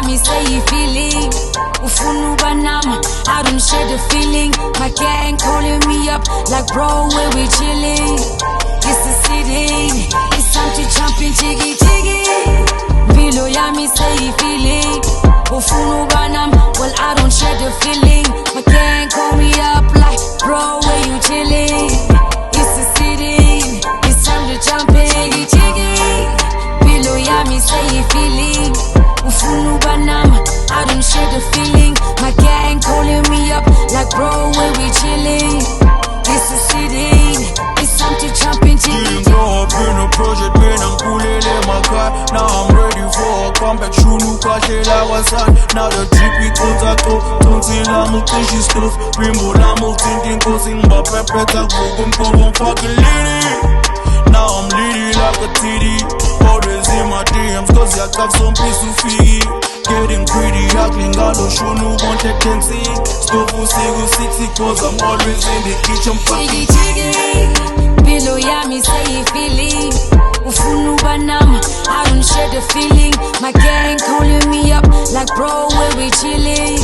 yami sayifili ufuna ubanama, I don't share the feeling. My gang calling me up like bro, where we chilling. It's the city, it's time to jump in, jiggy jiggy. Bilo yami sayifili ufuna ubanama, well I don't share the feeling. My gang call me up like bro, where you chilling. It's the city, it's time to jump in, jiggy jiggy. Bilo yami sayifili ufuna ubanama, I don't share the feeling. My gang calling me up like bro, where we chilling. It's the city, it's time to jump in, jiggy. Grow up in a project, man, I'm cooling in my car. Now I'm ready for a comeback. Shulu kashe la wasan. Now the GP contato. Tonti la multi stuff. Bimbo la multi causing my pepeta. Go fucking litty. Now I'm litty like a titty. Always in my DMs, cause I got some piece of fee. Getting pretty, ugly, ngalo shunu want tendency. Stofu sigu 60, cause I'm always in the kitchen. Jiggy jiggy, bilo yami sayifili ufuna ubanama, I don't share the feeling. My gang calling me up like bro, where we chilling.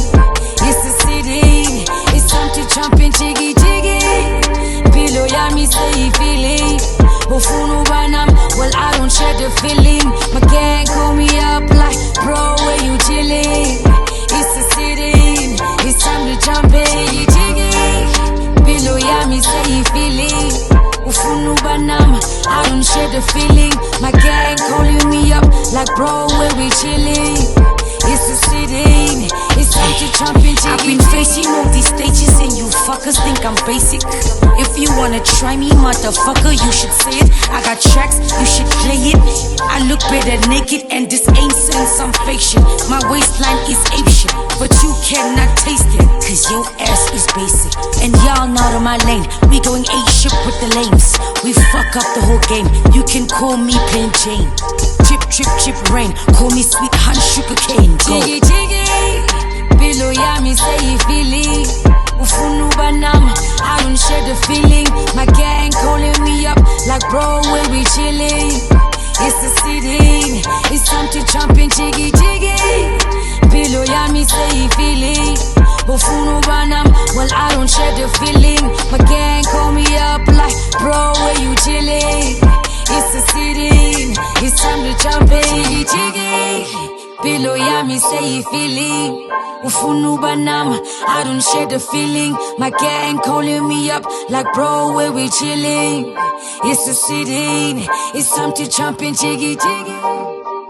It's the city, it's time to jump in, jiggy jiggy. Bilo yami sayifili ufuna ubanama, well I don't share the feeling. My gang call me up like bro, where you chilling. It's the city, it's time to jump in, jiggy jiggy. Bilo yami sayifili ufuna ubanama, I don't share the feeling. My gang calling me up like bro, where we chilling. It's the city, it's time to jump in, jiggy. I've been facing all these stages and you fuckers think I'm basic. If you wanna try me, motherfucker, you should say it. I got tracks, you should play it. I look better naked and this ain't saying some fake shit. My waistline is ape shit, but you cannot taste it, cause your ass is basic. And y'all not on my lane, we going ape shit with the lames. We fuck up the whole game, you can call me plain Jane. Drip, drip, drip, rain, call me sweet honey sugar cane. Go. Jiggy jiggy, bilo yami sayifili ufuna ubanama, I don't share the feeling. My gang calling me up like bro, where we chilling. It's the city, it's time to jump in, jiggy jiggy. Bilo yami sayifili ufuna ubanama, well I don't share the feeling. My gang call me up like bro, where you chilling. It's the city, it's time to jump in, jiggy jiggy. Bilo yami sayifili ufuna ubanama, I don't share the feeling. My gang calling me up like bro, where we chilling. It's the city, it's time to jump in, jiggy jiggy.